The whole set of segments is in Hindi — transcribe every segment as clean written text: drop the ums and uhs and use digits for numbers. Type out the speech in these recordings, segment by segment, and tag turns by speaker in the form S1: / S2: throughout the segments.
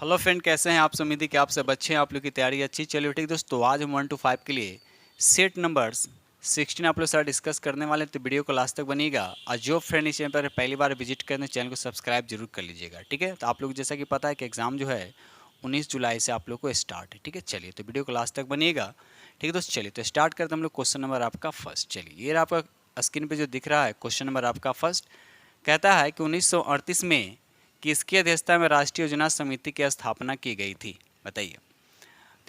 S1: हेलो फ्रेंड, कैसे हैं आप? उम्मीद है कि आप सब अच्छे हैं, आप लोग की तैयारी अच्छी चलिए। ठीक दोस्तों, आज हम 1 to 5 के लिए सेट नंबर्स 16 आप लोग साथ डिस्कस करने वाले हैं, तो वीडियो को लास्ट तक बनिएगा। और जो फ्रेंड इस चैनल पर पहली बार विजिट करने, चैनल को सब्सक्राइब जरूर कर लीजिएगा। ठीक है, तो आप लोग जैसा कि पता है कि एग्जाम जो है 19 जुलाई से आप लोग को स्टार्ट है। ठीक है, चलिए तो वीडियो को लास्ट तक बनिएगा। ठीक है दोस्तों, चलिए तो स्टार्ट करते हैं हम लोग। क्वेश्चन नंबर आपका फर्स्ट, चलिए ये आपका स्क्रीन पर जो दिख रहा है क्वेश्चन नंबर आपका फर्स्ट, कहता है कि 1938 में किसकी अध्यक्षता में राष्ट्रीय योजना समिति की स्थापना की गई थी? बताइए।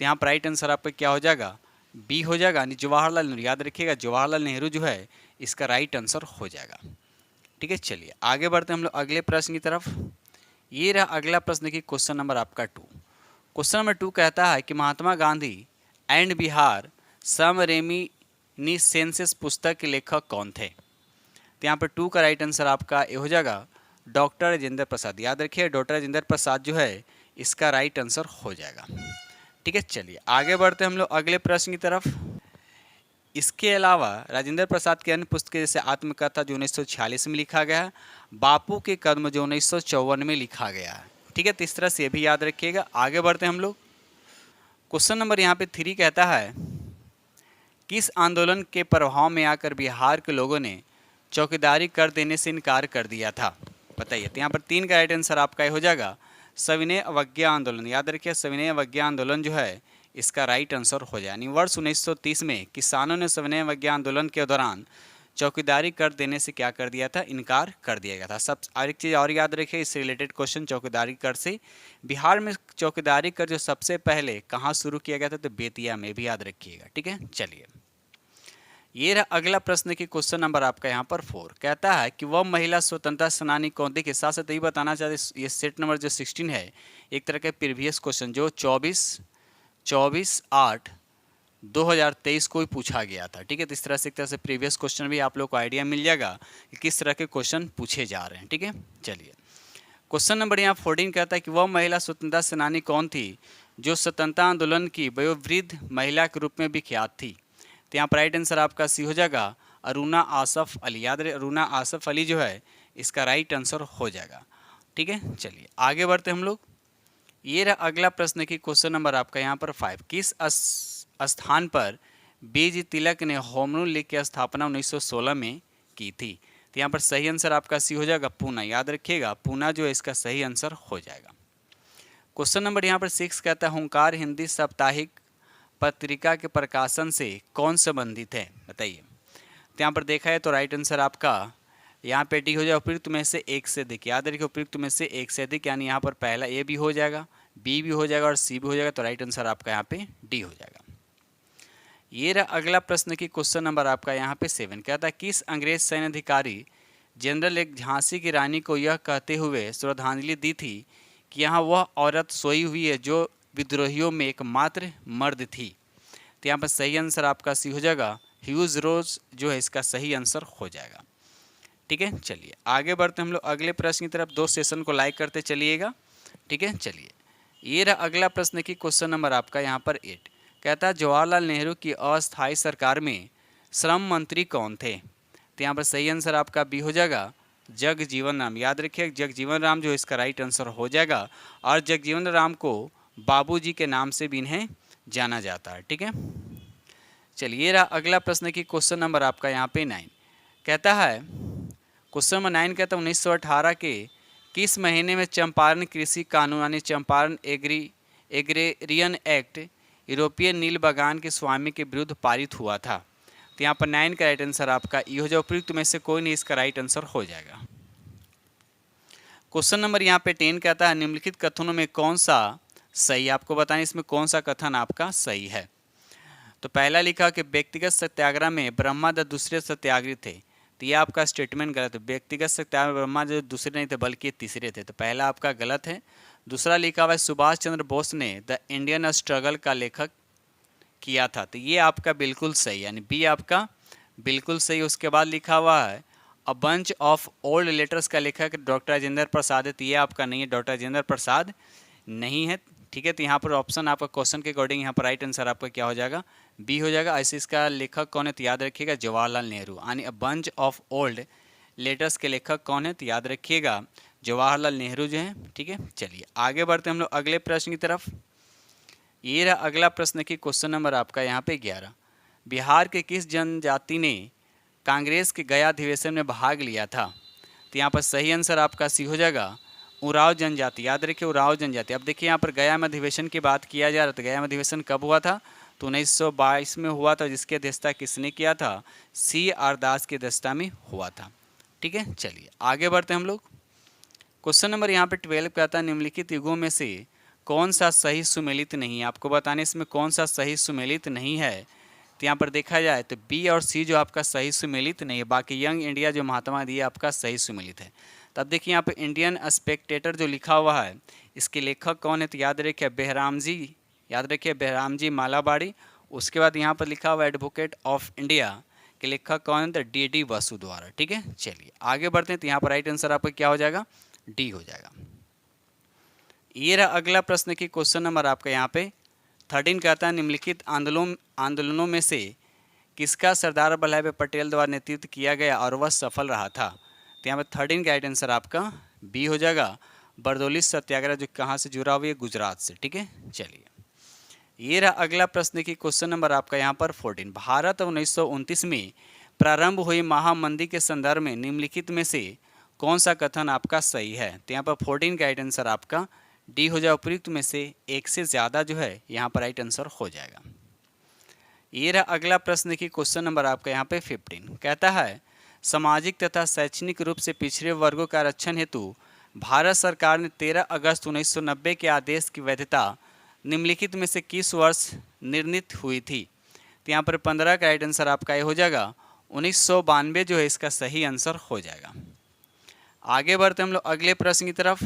S1: तो यहाँ पर राइट आंसर आपका क्या हो जाएगा? बी हो जाएगा, यानी जवाहरलाल नेहरू। याद रखिएगा, जवाहरलाल नेहरू जो है इसका राइट आंसर हो जाएगा। ठीक है, चलिए आगे बढ़ते हैं हम लोग अगले प्रश्न की तरफ। ये रहा अगला प्रश्न की क्वेश्चन नंबर आपका 2। क्वेश्चन नंबर 2 कहता है कि Mahatma Gandhi and Bihar some reminiscences पुस्तक के लेखक कौन थे? तो यहाँ पर 2 का राइट आंसर आपका ये हो जाएगा डॉक्टर राजेंद्र प्रसाद। याद रखिए, डॉक्टर राजेंद्र प्रसाद जो है इसका राइट आंसर हो जाएगा। ठीक है, चलिए आगे बढ़ते हैं हम लोग अगले प्रश्न की तरफ। इसके अलावा राजेंद्र प्रसाद की अन्य पुस्तकें जैसे आत्मकथा जो 1946 में लिखा गया है, बापू के कदम जो 1954 में लिखा गया है। ठीक है, तो इस तरह से भी याद रखिएगा। आगे बढ़ते हैं हम लोग। क्वेश्चन नंबर यहाँ पे 3 कहता है किस आंदोलन के प्रभाव में आकर बिहार के लोगों ने चौकीदारी कर देने से इनकार कर दिया था? बताइए। तो यहाँ पर 3 का राइट आंसर आपका हो जाएगा सविनय अवज्ञा आंदोलन। याद रखिए, सविनय अवज्ञा आंदोलन जो है इसका राइट आंसर हो जाए। यानी वर्ष 1930 में किसानों ने सविनय अवज्ञा आंदोलन के दौरान चौकीदारी कर देने से क्या कर दिया था? इनकार कर दिया गया था। सब और एक चीज़ और याद रखिए, इससे रिलेटेड क्वेश्चन चौकीदारी कर से। बिहार में चौकीदारी कर जो सबसे पहले कहाँ शुरू किया गया था? तो बेतिया में, भी याद रखिएगा। ठीक है, चलिए ये रहा अगला प्रश्न की क्वेश्चन नंबर आपका यहाँ पर 4 कहता है कि वह महिला स्वतंत्रता सेनानी कौन? देखिए, साथ साथ यही बताना चाहते ये सेट नंबर जो 16 है एक तरह के प्रीवियस क्वेश्चन जो 24/8/2023 को ही पूछा गया था। ठीक है, तो इस तरह से एक तरह से प्रीवियस क्वेश्चन भी आप लोग को आइडिया मिल जाएगा कि किस तरह के क्वेश्चन पूछे जा रहे हैं। ठीक है, चलिए क्वेश्चन नंबर यहाँ 14 कहता है कि वह महिला स्वतंत्रता सेनानी कौन थी जो स्वतंत्रता आंदोलन की वयोवृद्ध महिला के रूप में भी ख्यात थी? तो यहाँ पर राइट आंसर आपका सी हो जाएगा अरुणा आसफ अली। याद रहे, अरुणा आसफ अली जो है इसका राइट आंसर हो जाएगा। ठीक है, चलिए आगे बढ़ते हम लोग। ये रहा अगला प्रश्न की क्वेश्चन नंबर आपका यहाँ पर 5 किस स्थान पर बीज तिलक ने होम रूल लीग की स्थापना 1916 में की थी? तो यहाँ पर सही आंसर आपका सी हो जाएगा पूना। याद रखिएगा, पूना जो है इसका सही आंसर हो जाएगा। क्वेश्चन नंबर यहाँ पर 6 कहता है हुंकार हिंदी साप्ताहिक पत्रिका के प्रकाशन से कौन संबंधित है? बताइए। तो यहाँ पर देखा है तो राइट आंसर आपका यहाँ पे डी हो जाएगा, उपयुक्त में से एक से अधिक। याद रखिए, उपयुक्त में से एक से अधिक, यानी यहाँ पर पहला ए भी हो जाएगा, बी भी हो जाएगा और सी भी हो जाएगा। तो राइट आंसर आपका यहाँ पे डी हो जाएगा। ये रहा अगला प्रश्न की क्वेश्चन नंबर आपका यहाँ पे 7 कहता है किस अंग्रेज सैन्य अधिकारी जनरल एक झांसी की रानी को यह कहते हुए श्रद्धांजलि दी थी कि यहाँ वह औरत सोई हुई है जो विद्रोहियों में एकमात्र मर्द थी? तो यहाँ पर सही आंसर आपका सी हो जाएगा ह्यूज रोज जो है इसका सही आंसर हो जाएगा। ठीक है, चलिए आगे बढ़ते हम लोग अगले प्रश्न की तरफ। 2 सेशन को लाइक करते चलिएगा। ठीक है, चलिए ये रहा अगला प्रश्न की क्वेश्चन नंबर आपका यहाँ पर 8 कहता है जवाहरलाल नेहरू की अस्थायी सरकार में श्रम मंत्री कौन थे? तो यहाँ पर सही आंसर आपका बी हो जाएगा जगजीवन राम। याद रखिए, जगजीवन राम जो इसका राइट आंसर हो जाएगा। और जगजीवन राम को बाबूजी के नाम से भी इन्हें जाना जाता है। ठीक है, चलिए रहा अगला प्रश्न की क्वेश्चन नंबर आपका यहाँ पे 9 कहता है क्वेश्चन नंबर 9 कहता है 1918 के किस महीने में चंपारण कृषि कानून यानी चंपारण एग्रेरियन एक्ट यूरोपियन नील बागान के स्वामी के विरुद्ध पारित हुआ था? तो यहाँ पर 9 का राइट आंसर आपका ई हो जाए, उपयुक्त में से कोई नहीं, इसका राइट आंसर हो जाएगा। क्वेश्चन नंबर यहाँ पे 10 कहता है निम्नलिखित कथनों में कौन सा सही? आपको बताएं इसमें कौन सा कथन आपका सही है। तो पहला लिखा कि व्यक्तिगत सत्याग्रह में ब्रह्मादत्त दूसरे सत्याग्रही थे। तो ये आपका स्टेटमेंट गलत है। व्यक्तिगत सत्याग्रह ब्रह्मादत्त दूसरे नहीं थे बल्कि तीसरे थे, तो पहला आपका गलत है। दूसरा लिखा हुआ है सुभाष चंद्र बोस ने द इंडियन स्ट्रगल का लेखक किया था। तो ये आपका बिल्कुल सही, यानी बी आपका बिल्कुल सही। उसके बाद लिखा हुआ है a bunch of old letters का लेखक डॉक्टर राजेंद्र प्रसाद है। तो ये आपका नहीं है, डॉक्टर राजेंद्र प्रसाद नहीं है। ठीक है, तो यहाँ पर ऑप्शन आपका क्वेश्चन के अकॉर्डिंग यहाँ पर राइट आंसर आपका क्या हो जाएगा? बी हो जाएगा। ऐसे इसका लेखक कौन है? तो याद रखिएगा जवाहरलाल नेहरू। यानी a bunch of old letters के लेखक कौन है? तो याद रखिएगा जवाहरलाल नेहरू जो हैं, ठीक है। चलिए आगे बढ़ते हैं हम लोग अगले प्रश्न की तरफ। ये रहा अगला प्रश्न की क्वेश्चन नंबर आपका यहाँ पे 11। बिहार के किस जनजाति ने कांग्रेस के गया अधिवेशन में भाग लिया था? तो यहाँ पर सही आंसर आपका सी हो जाएगा उरांव जनजाति। याद रखिए उरांव जनजाति। अब देखिए यहाँ पर गया में अधिवेशन की बात किया जा रहा है, तो गया में अधिवेशन कब हुआ था? तो 1922 में हुआ था, जिसकी अध्यक्षता किसने किया था? सी आर दास की अध्यक्षता में हुआ था, ठीक है। चलिए आगे बढ़ते हैं हम लोग। क्वेश्चन नंबर यहाँ पे 12 का आता है, निम्नलिखित युगों में से कौन सा सही सुमेलित नहीं है? आपको बताने इसमें कौन सा सही सुमेलित नहीं है। तो यहाँ पर देखा जाए तो बी और सी जो आपका सही सुमेलित नहीं है, बाकी यंग इंडिया जो महात्मा गांधी आपका सही सुमेलित है। तब देखिए यहाँ पे इंडियन स्पेक्टेटर जो लिखा हुआ है, इसके लेखक कौन है? तो याद रखिए बेहराम जी, याद रखिए बेहराम जी मालाबाड़ी। उसके बाद यहाँ पर लिखा हुआ एडवोकेट ऑफ इंडिया के लेखक कौन है? तो डी बसु द्वारा, ठीक है। चलिए आगे बढ़ते हैं। तो यहाँ पर राइट आंसर आपका क्या हो जाएगा? डी हो जाएगा। ये रहा अगला प्रश्न की क्वेश्चन नंबर आपका यहाँ पे 13 कहता है, निम्नलिखित आंदोलनों में से किसका सरदार वल्लभ भाई पटेल द्वारा नेतृत्व किया गया और वह सफल रहा था? तो यहाँ पर 13 का राइट आंसर आपका बी हो जाएगा, बरदौली सत्याग्रह, जो कहाँ से जुड़ा हुआ है? गुजरात से, ठीक है। चलिए ये रहा अगला प्रश्न की क्वेश्चन नंबर आपका यहाँ पर 14। भारत 1929 में प्रारंभ हुई महामंदी के संदर्भ में निम्नलिखित में से कौन सा कथन आपका सही है? तो यहाँ पर 14 का राइट आंसर आपका डी हो जाए, उपयुक्त में से एक से ज़्यादा जो है यहाँ पर राइट आंसर हो जाएगा। ये रहा अगला प्रश्न की क्वेश्चन नंबर आपका यहाँ पे 15 कहता है, सामाजिक तथा शैक्षणिक रूप से पिछड़े वर्गों का आरक्षण हेतु भारत सरकार ने 13 अगस्त 1990 के आदेश की वैधता निम्नलिखित में से किस वर्ष निर्णीत हुई थी? तो यहाँ पर 15 का राइट आंसर आपका ये हो जाएगा 1992 जो है इसका सही आंसर हो जाएगा। आगे बढ़ते हम लोग अगले प्रश्न की तरफ।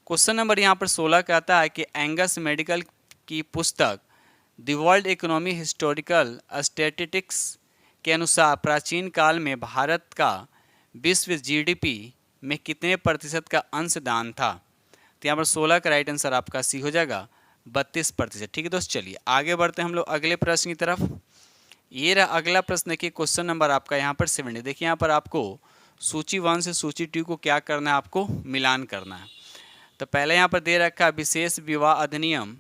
S1: क्वेश्चन नंबर यहाँ पर 16 कहता है कि एंगस मेडिकल की पुस्तक the world economy historical statistics के अनुसार प्राचीन काल में भारत का विश्व जीडीपी में कितने प्रतिशत का अंशदान था? तो यहाँ पर 16 का राइट आंसर आपका सी हो जाएगा 32%, ठीक है दोस्त। चलिए आगे बढ़ते हैं हम लोग अगले प्रश्न की तरफ। ये रहा अगला प्रश्न की क्वेश्चन नंबर आपका यहाँ पर 70। देखिए यहाँ पर आपको सूची 1 से सूची 2 को क्या करना है? आपको मिलान करना है। तो पहले यहाँ पर दे रखा है विशेष विवाह अधिनियम,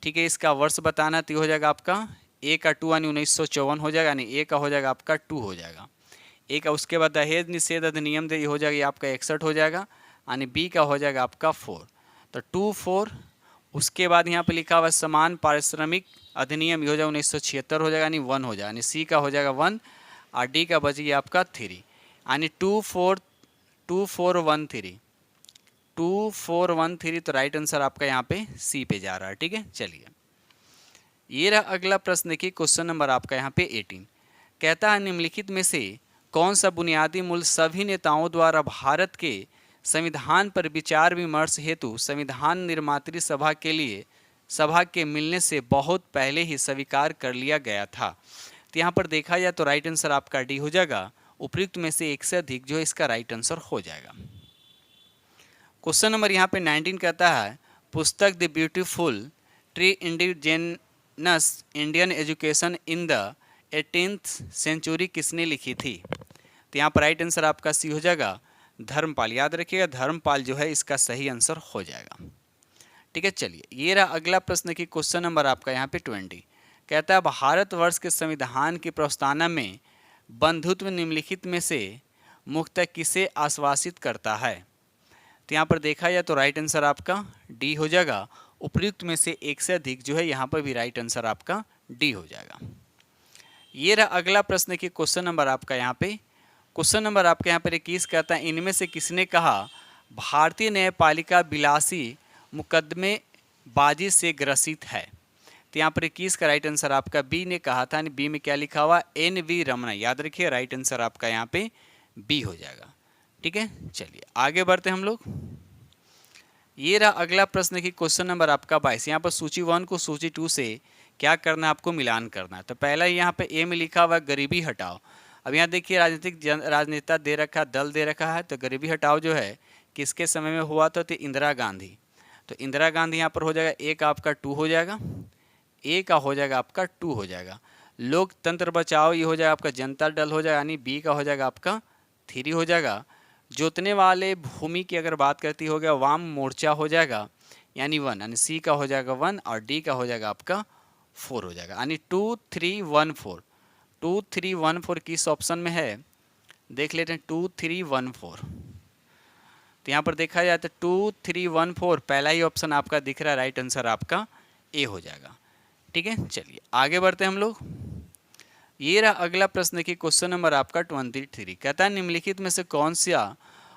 S1: ठीक है। इसका वर्ष बताना, तो हो जाएगा आपका ए का 2 यानी 1954 हो जाएगा, यानी ए का हो जाएगा आपका 2 हो जाएगा ए का। उसके बाद दहेज निषेध अधिनियम हो जाएगा ये आपका 61 हो जाएगा, यानी बी का हो जाएगा आपका 4, तो 2 4। उसके बाद यहाँ पे लिखा हुआ समान पारिश्रमिक अधिनियम ये हो जाएगा 1976 हो जाएगा, यानी 1 हो जाएगा, यानी सी का हो जाएगा 1 और डी का बचेगी आपका 3, यानी 2 4 1 3 2 4 1 3। तो राइट आंसर आपका यहाँ पे सी पे जा रहा है, ठीक है। चलिए ये रहा अगला प्रश्न की क्वेश्चन नंबर आपका यहाँ पे 18 कहता है, निम्नलिखित में से कौन सा बुनियादी मूल्य सभी नेताओं द्वारा भारत के संविधान पर विचार विमर्श हेतु संविधान निर्मात्री सभा के मिलने से बहुत पहले ही स्वीकार कर लिया गया था? तो यहाँ पर देखा जाए तो राइट आंसर आपका डी हो जाएगा, उपयुक्त में से एक से अधिक जो है इसका राइट आंसर हो जाएगा। क्वेश्चन नंबर यहाँ पे 19 कहता है, पुस्तक the beautiful tree indigenous Indian education in the 18th century किसने लिखी थी? तो यहाँ पर राइट आंसर आपका सी हो जाएगा धर्मपाल। याद रखिएगा धर्मपाल जो है इसका सही आंसर हो जाएगा, ठीक है। चलिए ये रहा अगला प्रश्न की क्वेश्चन नंबर आपका यहाँ पे 20 कहता है, भारतवर्ष के संविधान की प्रस्तावना में बंधुत्व निम्नलिखित में से मुख्यतः किसे आश्वासित करता है? तो यहाँ पर देखा जाए तो राइट आंसर आपका डी हो जाएगा, उपयुक्त में से एक से अधिक जो है यहाँ पर भी राइट आंसर आपका डी हो जाएगा। ये रहा अगला प्रश्न की क्वेश्चन नंबर आपका यहाँ पे क्वेश्चन नंबर आपके यहाँ पर 21 कहता है, इनमें से किसने कहा भारतीय न्यायपालिका विलासी मुकदमेबाजी से ग्रसित है? तो यहाँ पर 21 का राइट आंसर आपका बी ने कहा था, बी में क्या लिखा हुआ NV रमना। याद रखिए राइट आंसर आपका यहाँ पे बी हो जाएगा, ठीक है। चलिए आगे बढ़ते हैं हम लोग। ये रहा अगला प्रश्न की क्वेश्चन नंबर आपका 22। यहाँ पर सूची 1 को सूची 2 से क्या करना है? आपको मिलान करना है। तो पहला यहाँ पे ए में लिखा हुआ गरीबी हटाओ। अब यहाँ देखिए राजनेता दे रखा, दल दे रखा है, तो गरीबी हटाओ जो है किसके समय में हुआ था? तो इंदिरा गांधी। तो इंदिरा गांधी यहाँ पर हो जाएगा ए का आपका 2 हो जाएगा, ए का हो जाएगा आपका 2 हो जाएगा। लोकतंत्र बचाओ ये हो जाएगा आपका जनता दल हो जाएगा, यानी बी का हो जाएगा आपका 3 हो जाएगा। जोतने वाले भूमि की अगर बात करती हो गया वाम मोर्चा हो जाएगा यानी 1, यानी सी का हो जाएगा 1 और डी का हो जाएगा आपका 4 हो जाएगा, यानी 2314। 2314 किस ऑप्शन में है देख लेते हैं। 2314 तो यहाँ पर देखा जाए तो 2314 पहला ही ऑप्शन आपका दिख रहा है, राइट आंसर आपका ए हो जाएगा। ठीक है, चलिए आगे बढ़ते हैं हम लोग। ये रहा अगला प्रश्न की क्वेश्चन नंबर आपका 23। कहता है निम्नलिखित में से कौन सा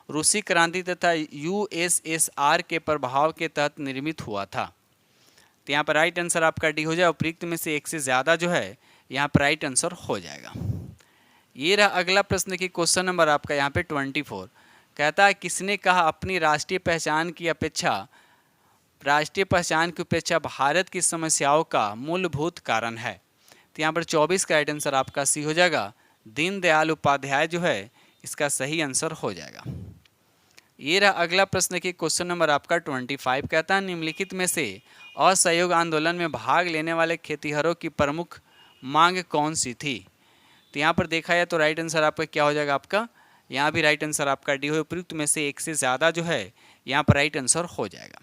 S1: रूसी क्रांति तथा यूएसएसआर के प्रभाव के तहत निर्मित हुआ था। तो यहाँ पर राइट आंसर आपका डी हो जाए, उपयुक्त में से एक से ज़्यादा जो है यहाँ पर राइट आंसर हो जाएगा। ये रहा अगला प्रश्न की क्वेश्चन नंबर आपका यहाँ पे 24। कहता है किसने कहा अपनी राष्ट्रीय पहचान की अपेक्षा भारत की समस्याओं का मूलभूत कारण है। तो यहाँ पर 24 का राइट आंसर आपका सी हो जाएगा, दीनदयाल उपाध्याय जो है इसका सही आंसर हो जाएगा। ये रहा अगला प्रश्न की क्वेश्चन नंबर आपका 25। कहता है निम्नलिखित में से असहयोग आंदोलन में भाग लेने वाले खेतिहरों की प्रमुख मांग कौन सी थी। तो यहाँ पर देखा जाए तो राइट आंसर आपका क्या हो जाएगा, आपका यहाँ भी राइट आंसर आपका डी हो, उपयुक्त में से एक से ज़्यादा जो है यहाँ पर राइट आंसर हो जाएगा।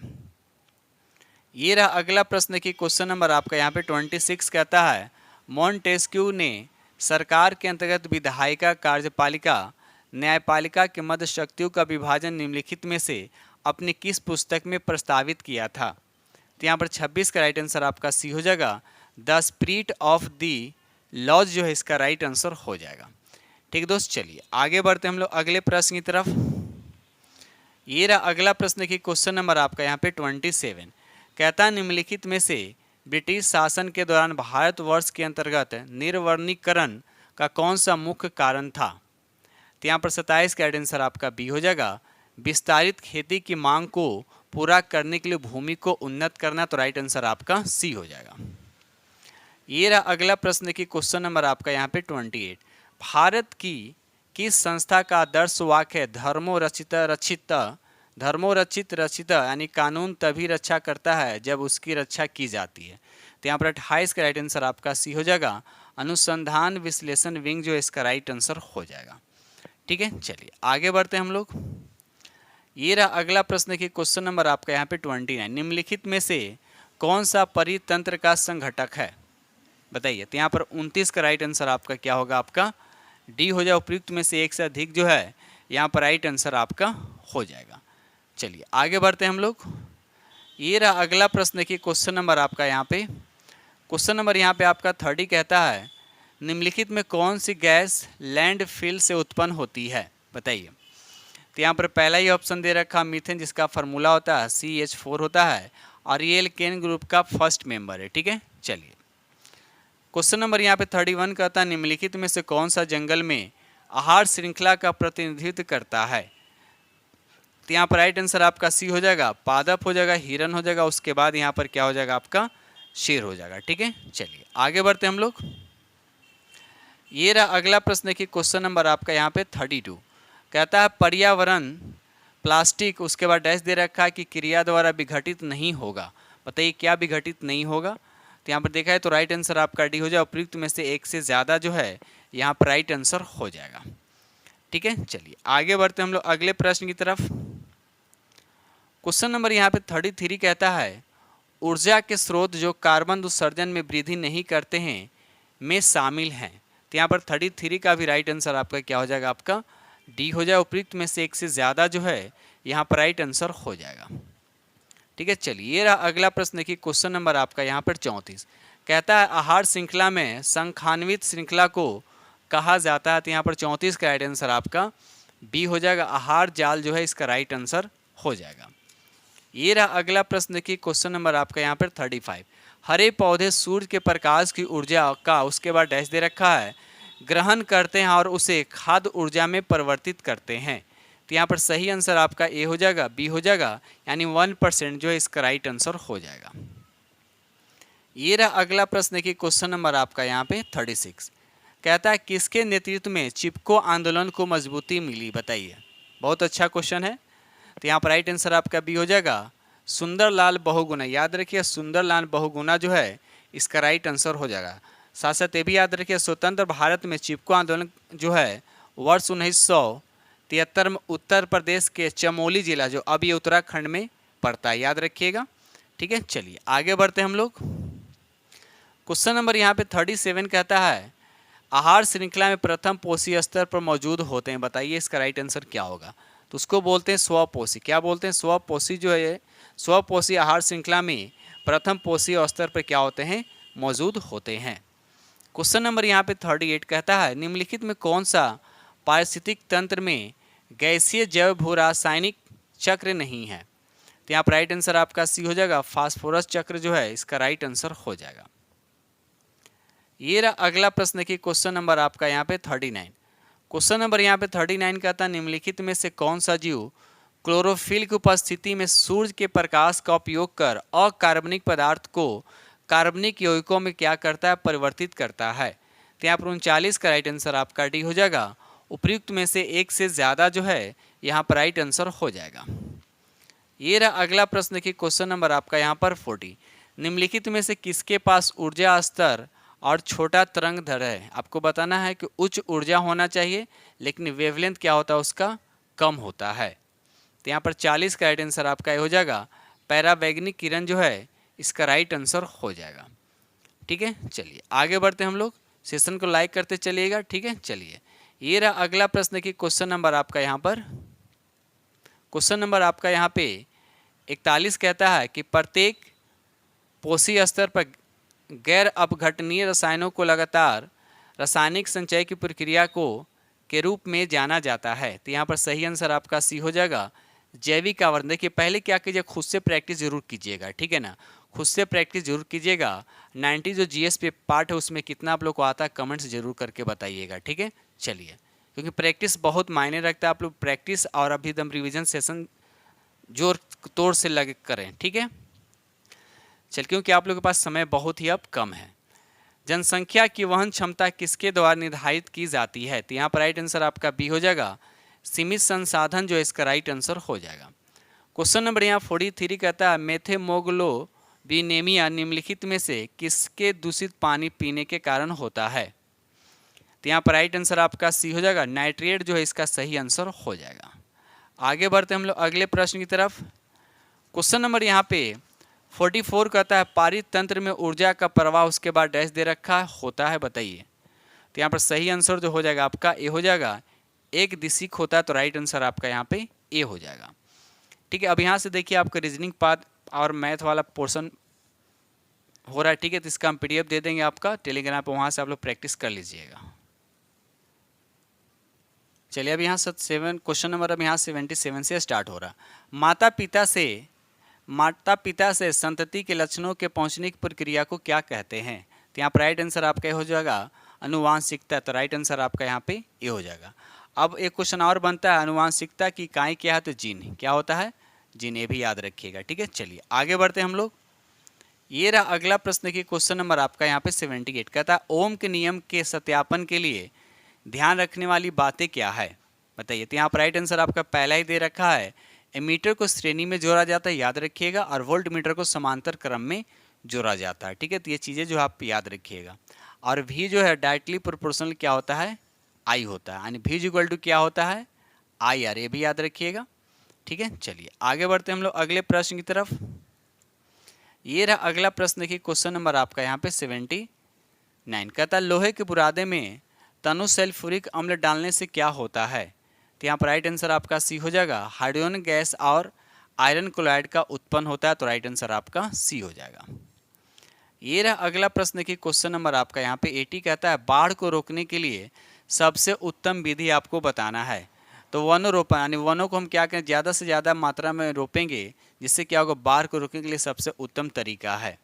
S1: ये रहा अगला प्रश्न की क्वेश्चन नंबर आपका यहाँ पे 26। कहता है मॉन्टेस्क्यू ने सरकार के अंतर्गत विधायिका, कार्यपालिका, न्यायपालिका के मध्य शक्तियों का विभाजन निम्नलिखित में से अपनी किस पुस्तक में प्रस्तावित किया था। तो यहाँ पर 26 का राइट आंसर आपका सी हो जाएगा, the spirit of the laws जो है इसका राइट आंसर हो जाएगा। ठीक दोस्त, चलिए आगे बढ़ते हैं हम लोग अगले प्रश्न की तरफ। ये रहा अगला प्रश्न की क्वेश्चन नंबर आपका यहाँ पे 27। कहता है निम्नलिखित में से ब्रिटिश शासन के दौरान भारतवर्ष के अंतर्गत निर्वर्णीकरण का कौन सा मुख्य कारण था। तो यहाँ पर 27 का आंसर आपका बी हो जाएगा, विस्तारित खेती की मांग को पूरा करने के लिए भूमि को उन्नत करना। तो राइट आंसर आपका सी हो जाएगा। ये रहा अगला प्रश्न की क्वेश्चन नंबर आपका यहाँ पे 28। भारत की किस संस्था का आदर्श वाक्य है धर्मो रक्षित यानी कानून तभी रक्षा करता है जब उसकी रक्षा की जाती है। तो यहाँ पर 28 का राइट आंसर आपका सी हो जाएगा, अनुसंधान विश्लेषण विंग जो इसका राइट आंसर हो जाएगा। ठीक है, चलिए आगे बढ़ते हैं हम लोग। ये रहा अगला प्रश्न की क्वेश्चन नंबर आपका यहाँ पे 29। निम्नलिखित में से कौन सा परितंत्र का संघटक है बताइए। तो यहाँ पर 29 का राइट आंसर आपका क्या होगा, आपका डी हो जाए, उपयुक्त में से एक से अधिक जो है यहाँ पर राइट आंसर आपका हो जाएगा। चलिए आगे बढ़ते हैं हम लोग। ये रहा अगला प्रश्न की क्वेश्चन नंबर आपका यहाँ पे आपका 30। कहता है निम्नलिखित में कौन सी गैस लैंडफिल से उत्पन्न होती है बताइए। तो यहाँ पर पहला ही ऑप्शन दे रखा मीथेन, जिसका फार्मूला होता है CH4 होता है और ये एल्केन ग्रुप का फर्स्ट मेंबर है। ठीक है, चलिए क्वेश्चन नंबर यहाँ पे 31 कहता है निम्नलिखित में से कौन सा जंगल में आहार श्रृंखला का प्रतिनिधित्व करता है। तो यहाँ पर राइट आंसर आपका सी हो जाएगा, पादप हो जाएगा, हिरन हो जाएगा, उसके बाद यहाँ पर क्या हो जाएगा, आपका शेर हो जाएगा। ठीक है, चलिए आगे बढ़ते हैं हम लोग। ये रहा अगला प्रश्न की क्वेश्चन नंबर आपका यहाँ पे 32। कहता है पर्यावरण प्लास्टिक, उसके बाद डैश दे रखा है कि क्रिया द्वारा विघटित नहीं होगा। बताइए क्या विघटित नहीं होगा। तो यहाँ पर देखा है तो राइट आंसर आपका डी हो जाए, उपयुक्त में से एक से ज़्यादा जो है यहाँ पर राइट आंसर हो जाएगा। ठीक है, चलिए आगे बढ़ते हैं हम लोग अगले प्रश्न की तरफ। क्वेश्चन नंबर यहाँ पे 33 कहता है ऊर्जा के स्रोत जो कार्बन उत्सर्जन में वृद्धि नहीं करते हैं में शामिल हैं। तो यहाँ पर 33 का भी राइट आंसर आपका क्या हो जाएगा, आपका डी हो जाए, उपयुक्त में से एक से ज़्यादा जो है यहाँ पर राइट आंसर हो जाएगा। ठीक है, चलिए ये रहा अगला प्रश्न की क्वेश्चन नंबर आपका यहाँ पर 34। कहता है आहार श्रृंखला में संखान्वित श्रृंखला को कहा जाता है। तो यहाँ पर 34 का राइट आंसर आपका बी हो जाएगा, आहार जाल जो है इसका राइट आंसर हो जाएगा। ये रहा अगला प्रश्न की क्वेश्चन नंबर आपका यहाँ पर 35। हरे पौधे सूर्य के प्रकाश की ऊर्जा का, उसके बाद डैश दे रखा है, ग्रहण करते हैं और उसे खाद्य ऊर्जा में परिवर्तित करते हैं। तो यहाँ पर सही आंसर आपका ए हो जाएगा, बी हो जाएगा, यानी 1% जो है इसका राइट आंसर हो जाएगा। ये रहा अगला प्रश्न की क्वेश्चन नंबर आपका यहाँ पे 36। कहता है किसके नेतृत्व में चिपको आंदोलन को मजबूती मिली बताइए। बहुत अच्छा क्वेश्चन है। तो यहाँ पर राइट आंसर आपका बी हो जाएगा, सुंदरलाल बहुगुणा। याद रखिए सुंदरलाल बहुगुणा जो है इसका राइट आंसर हो जाएगा। साथ साथ ये भी याद रखिए स्वतंत्र भारत में चिपको आंदोलन जो है वर्ष 73 में उत्तर प्रदेश के चमोली जिला, जो अभी उत्तराखंड में पड़ता है, याद रखिएगा। ठीक है, चलिए आगे बढ़ते हैं हम लोग। क्वेश्चन नंबर यहाँ पे 37 कहता है आहार श्रृंखला में प्रथम पोषी स्तर पर मौजूद होते हैं, बताइए इसका राइट आंसर क्या होगा। तो उसको बोलते हैं स्वपोषी। क्या बोलते हैं? स्वपोषी जो है, स्वपोषी आहार श्रृंखला में प्रथम पोषी स्तर पर क्या होते हैं? मौजूद होते हैं। क्वेश्चन नंबर यहाँ पे 38 कहता है निम्नलिखित में कौन सा पारिस्थितिक तंत्र में गैसीय जैव भू रासायनिक चक्र नहीं है। तो यहाँ पर राइट आंसर आपका सी हो जाएगा, फास्फोरस चक्र जो है इसका राइट आंसर हो जाएगा। ये रहा अगला प्रश्न की क्वेश्चन नंबर आपका यहाँ पे 39। क्वेश्चन नंबर यहाँ पे 39 कहता है निम्नलिखित में से कौन सा जीव क्लोरोफिल की उपस्थिति में सूर्य के प्रकाश का उपयोग कर अकार्बनिक पदार्थ को कार्बनिक यौगिकों में क्या करता है? परिवर्तित करता है। तो यहाँ पर 39 का राइट आंसर आपका डी हो जाएगा। उपयुक्त में से एक से ज़्यादा जो है यहाँ पर राइट आंसर हो जाएगा। ये रहा अगला प्रश्न की क्वेश्चन नंबर आपका यहाँ पर 40। निम्नलिखित में से किसके पास ऊर्जा स्तर और छोटा तरंग दैर्ध्य है? आपको बताना है कि उच्च ऊर्जा होना चाहिए लेकिन वेवलेंथ क्या होता है उसका? कम होता है। तो यहाँ पर 40 का राइट आंसर आपका हो जाएगा पैरावैग्निक किरण जो है इसका राइट आंसर हो जाएगा। ठीक है, चलिए आगे बढ़ते हैं हम लोग। सेशन को लाइक करते चलिएगा। ठीक है, चलिए ये रहा अगला प्रश्न की क्वेश्चन नंबर आपका यहाँ पर। क्वेश्चन नंबर आपका यहाँ पे 41 कहता है कि प्रत्येक पोषी स्तर पर गैर अपघटनीय रसायनों को लगातार रासायनिक संचय की प्रक्रिया को के रूप में जाना जाता है। तो यहाँ पर सही आंसर आपका सी हो जाएगा, जैविक आवर्धन। देखिए पहले क्या कीजिए, खुद से प्रैक्टिस जरूर कीजिएगा। ठीक है ना, खुद से प्रैक्टिस जरूर कीजिएगा। 90 जो जीएस पे पार्ट है उसमें कितना आप लोग को आता है कमेंट्स जरूर करके बताइएगा। ठीक है, चलिए क्योंकि प्रैक्टिस बहुत मायने रखता है। आप लोग प्रैक्टिस और अभी दम रिविजन सेशन जोर तोड़ से लगे करें। ठीक है, चल क्योंकि आप लोगों के पास समय बहुत ही अब कम है। जनसंख्या की वहन क्षमता किसके द्वारा निर्धारित की जाती है? तो यहाँ पर राइट आंसर आपका बी हो जाएगा, सीमित संसाधन जो इसका राइट आंसर हो जाएगा। क्वेश्चन नंबर यहाँ 43 कहता है मेथेमोग्लोबिनेमिया निम्नलिखित में से किसके दूषित पानी पीने के कारण होता है? तो यहाँ पर राइट आंसर आपका सी हो जाएगा, नाइट्रेट जो है इसका सही आंसर हो जाएगा। आगे बढ़ते हम लोग अगले प्रश्न की तरफ। क्वेश्चन नंबर यहाँ पे 44 कहता है पारित तंत्र में ऊर्जा का प्रवाह उसके बाद डैश दे रखा होता है, बताइए। तो यहाँ पर सही आंसर जो हो जाएगा आपका ए हो जाएगा, एक दिशिक होता है। तो राइट आंसर आपका यहाँ पे ए हो जाएगा। ठीक है, अब यहाँ से देखिए आपका रीजनिंग पार्ट और मैथ वाला पोर्शन हो रहा है। ठीक है, तो इसका हम पीडीएफ दे देंगे आपका टेलीग्राम पर, वहाँ से आप लोग प्रैक्टिस कर लीजिएगा। चलिए अब यहाँ 7 क्वेश्चन नंबर अब यहाँ 77 से स्टार्ट हो रहा। माता पिता से संतति के लक्षणों के पहुँचने की प्रक्रिया को क्या कहते हैं? तो यहाँ पर राइट आंसर आपका हो जाएगा अनुवांशिकता। तो राइट आंसर आपका यहाँ पे ये हो जाएगा। अब एक क्वेश्चन और बनता है, अनुवांशिकता की इकाई क्या है? तो जीन। क्या होता है? जीन। ये भी याद रखिएगा। ठीक है, चलिए आगे बढ़ते हैं हम लोग। ये रहा अगला प्रश्न की क्वेश्चन नंबर आपका यहाँ पे 78 कहता है ओम के नियम के सत्यापन के लिए ध्यान रखने वाली बातें क्या है, बताइए। तो यहाँ पर राइट आंसर आपका पहला ही दे रखा है, एमीटर को श्रेणी में जोड़ा जाता है, याद रखिएगा, और वोल्ट मीटर को समांतर क्रम में जोड़ा जाता है। ठीक है, तो ये चीज़ें जो आप याद रखिएगा। और भी जो है डायरेक्टली प्रोपोर्शनल क्या होता है? आई होता है, यानी भी इक्वल टू क्या होता है? I R. ये भी याद रखिएगा। ठीक है, चलिए आगे बढ़ते हैं हम लोग अगले प्रश्न की तरफ। ये रहा अगला प्रश्न देखिए, क्वेश्चन नंबर आपका यहाँ पे 79 कहता है लोहे के बुरादे में तनु सल्फ्यूरिक अम्ल डालने से क्या होता है? तो यहाँ पर राइट आंसर आपका सी हो जाएगा, हाइड्रोजन गैस और आयरन क्लोराइड का उत्पन्न होता है। तो राइट आंसर आपका सी हो जाएगा। ये रहा अगला प्रश्न की क्वेश्चन नंबर आपका यहाँ पे 80 कहता है बाढ़ को रोकने के लिए सबसे उत्तम विधि आपको बताना है। तो वनोरोपण, यानी वनों को हम क्या करें, ज़्यादा से ज़्यादा मात्रा में रोपेंगे, जिससे क्या होगा, बाढ़ को रोकने के लिए सबसे उत्तम तरीका है।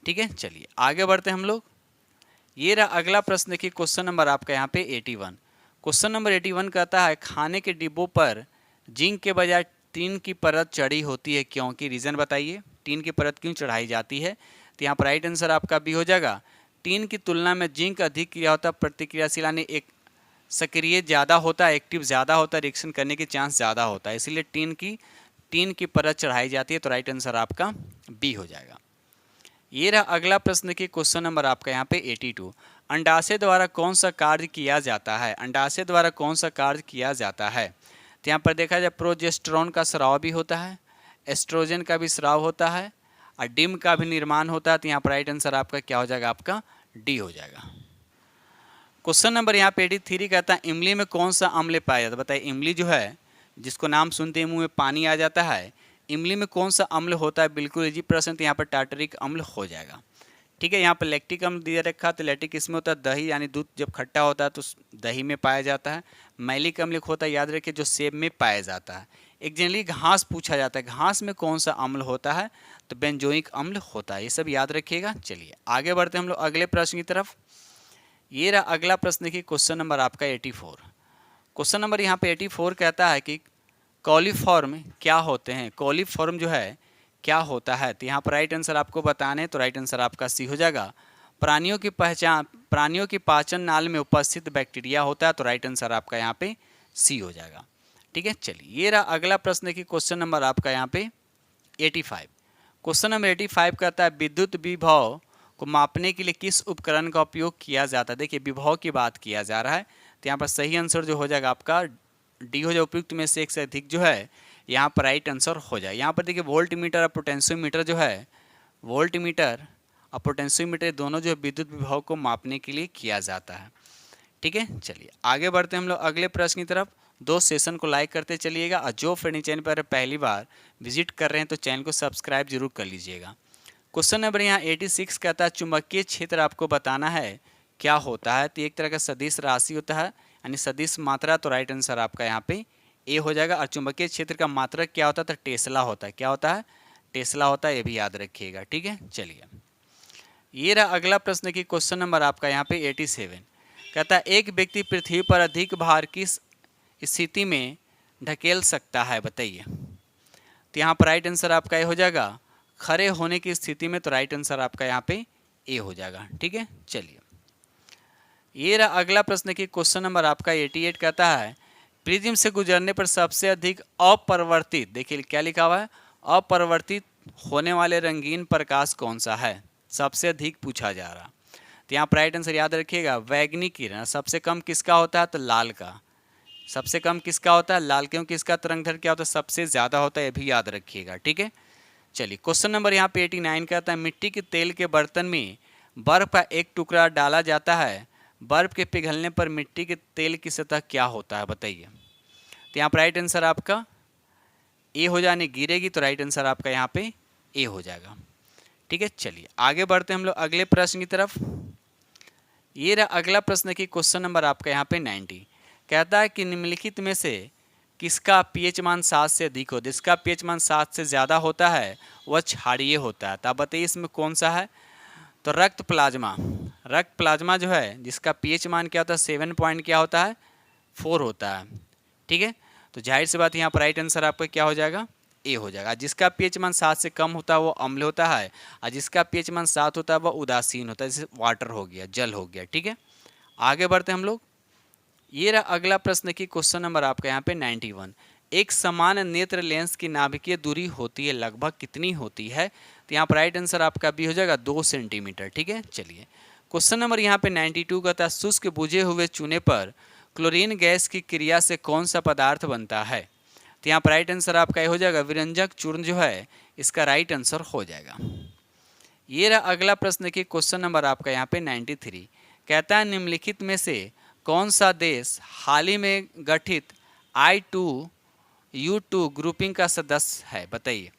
S1: ठीक है, चलिए आगे बढ़ते हैं हम लोग। ये रहा अगला प्रश्न देखिए, क्वेश्चन नंबर आपका यहाँ पे 81। क्वेश्चन नंबर 81 कहता है खाने के डिब्बों पर जिंक के बजाय टीन की परत चढ़ी होती है, क्योंकि रीज़न बताइए, टीन की परत क्यों चढ़ाई जाती है? तो यहाँ पर राइट आंसर आपका भी हो जाएगा, टीन की तुलना में जिंक अधिक क्या होता है, प्रतिक्रियाशील, यानी एक सक्रिय ज़्यादा होता है, एक्टिव ज़्यादा होता है, रिएक्शन करने की चांस ज़्यादा होता है, इसीलिए टीन की परत चढ़ाई जाती है। तो राइट आंसर आपका बी हो जाएगा। ये रहा अगला प्रश्न की क्वेश्चन नंबर आपका यहाँ पे 82। अंडाशय द्वारा कौन सा कार्य किया जाता है? अंडाशय द्वारा कौन सा कार्य किया जाता है? तो यहाँ पर देखा जाए प्रोजेस्टेरोन का स्राव भी होता है, एस्ट्रोजन का भी स्राव होता है और डिम का भी निर्माण होता है। तो यहाँ पर राइट आंसर आपका क्या हो जाएगा, आपका डी हो जाएगा। क्वेश्चन नंबर यहाँ पे 83 कहता है इमली में कौन सा अम्ल पाया जाता है। बताइए इमली जो है, जिसको नाम सुनते ही मुंह में पानी आ जाता है, इमली में कौन सा अम्ल होता है। बिल्कुल इजी प्रश्न, तो यहाँ पर टार्टरिक अम्ल हो जाएगा। ठीक है, यहाँ पर लैक्टिक अम्ल दिया रखा, तो लैक्टिक इसमें होता है दही, यानी दूध जब खट्टा होता है तो दही में पाया जाता है। मैलिक अम्ल होता है, याद रखिए, जो सेब में पाया जाता है। एक जनरली घास पूछा जाता है, घास में कौन सा अम्ल होता है, तो बेंजोइक अम्ल होता है। ये सब याद रखिएगा। चलिए आगे बढ़ते हैं हम लोग अगले प्रश्न की तरफ। ये रहा अगला प्रश्न की क्वेश्चन नंबर आपका 84। क्वेश्चन नंबर यहाँ पे 84 कहता है कि कॉलीफॉर्म क्या होते हैं। कॉलीफॉर्म जो है क्या होता है, तो यहाँ पर राइट आंसर आपको बताने, तो राइट आंसर आपका सी हो जाएगा। प्राणियों की पाचन नाल में उपस्थित बैक्टीरिया होता है, तो राइट आंसर आपका यहाँ पे सी हो जाएगा। ठीक है, चलिए ये रहा अगला प्रश्न की क्वेश्चन नंबर आपका यहाँ पे 85। क्वेश्चन नंबर 85 कहता है विद्युत विभव को मापने के लिए किस उपकरण का उपयोग किया जाता है। देखिए विभव की बात किया जा रहा है, तो यहाँ पर सही आंसर जो हो जाएगा आपका डी हो जाए। उपयुक्त में से एक से अधिक जो है यहाँ पर राइट आंसर हो जाए। यहाँ पर देखिए वोल्ट मीटर और पोटेंशियोमीटर जो है, वोल्ट मीटर और पोटेंशियोमीटर दोनों जो विद्युत विभव को मापने के लिए किया जाता है। ठीक है, चलिए आगे बढ़ते हैं हम लोग अगले प्रश्न की तरफ। दो सेशन को लाइक करते चलिएगा, और जो फ्रेंड चैनल पर पहली बार विजिट कर रहे हैं तो चैनल को सब्सक्राइब जरूर कर लीजिएगा। क्वेश्चन नंबर यहाँ 86 कहता है चुंबकीय क्षेत्र आपको बताना है क्या होता है। तो एक तरह का सदिश राशि होता है, यानी सदिश मात्रा, तो राइट आंसर आपका यहाँ पे ए हो जाएगा। और चुंबकीय क्षेत्र का मात्रक क्या होता है, तो टेस्ला होता है। क्या होता है, टेस्ला होता है, ये भी याद रखिएगा। ठीक है, चलिए ये रहा अगला प्रश्न की क्वेश्चन नंबर आपका यहाँ पे 87 कहता है एक व्यक्ति पृथ्वी पर अधिक भार किस स्थिति में ढकेल सकता है, बताइए। तो यहाँ पर राइट आंसर आपका ए हो जाएगा खड़े होने की स्थिति में, तो राइट आंसर आपका यहाँ पे ए हो जाएगा। ठीक है, चलिए ये रहा अगला प्रश्न की क्वेश्चन नंबर आपका 88 कहता है प्रिज्म से गुजरने पर सबसे अधिक अपरिवर्तित, देखिए क्या लिखा हुआ है, अपरिवर्तित होने वाले रंगीन प्रकाश कौन सा है, सबसे अधिक पूछा जा रहा। तो यहाँ पर राइट आंसर याद रखिएगा वैगनी किरण। सबसे कम किसका होता है, तो लाल का। सबसे कम किसका होता है, लाल, क्योंकि इसका तरंगदैर्घ्य क्या होता है, सबसे ज़्यादा होता है, ये भी याद रखिएगा। ठीक है, चलिए क्वेश्चन नंबर यहाँ पे 89 कहता है मिट्टी के तेल के बर्तन में बर्फ का एक टुकड़ा डाला जाता है, बर्फ के पिघलने पर मिट्टी के तेल की सतह क्या होता है, बताइए। तो यहाँ पर राइट आंसर आपका ए हो जाने गिरेगी, तो राइट आंसर आपका यहाँ पे ए हो जाएगा। ठीक है, चलिए आगे बढ़ते हैं हम लोग अगले प्रश्न की तरफ। ये रहा अगला प्रश्न की क्वेश्चन नंबर आपका यहाँ पे 90 कहता है कि निम्नलिखित में से किसका पीएच मान 7 से अधिक हो। जिसका पीएच मान 7 से ज़्यादा होता है वह क्षारीय होता है। तो आप बताइए इसमें कौन सा है, तो रक्त प्लाज्मा। रक्त प्लाज्मा जो है जिसका पीएच मान क्या होता है 7 पॉइंट क्या होता है 4 होता है। ठीक है, तो जाहिर सी बात यहाँ पर राइट आंसर आपका क्या हो जाएगा, ए हो जाएगा। जिसका पीएच मान 7 से कम होता है वो अम्ल होता है, और जिसका पीएच मान 7 होता है वह उदासीन होता है, जैसे वाटर हो गया, जल हो गया। ठीक है, आगे बढ़ते हैं हम लोग। ये रहा अगला प्रश्न की क्वेश्चन नंबर आपका यहाँ पे 91 एक समान नेत्र लेंस की नाभिकीय दूरी होती है लगभग कितनी होती है। तो यहाँ पर राइट आंसर आपका भी हो जाएगा 2 सेंटीमीटर। ठीक है, चलिए क्वेश्चन नंबर यहाँ पे 92 कहता है शुष्क बुझे हुए चूने पर क्लोरीन गैस की क्रिया से कौन सा पदार्थ बनता है। तो यहाँ पर राइट आंसर आपका ये हो जाएगा विरंजक चूर्ण जो है इसका राइट आंसर हो जाएगा। ये रहा अगला प्रश्न की क्वेश्चन नंबर आपका यहाँ पे 93 कहता है निम्नलिखित में से कौन सा देश हाल ही में गठित I2U2 ग्रुपिंग का सदस्य है, बताइए।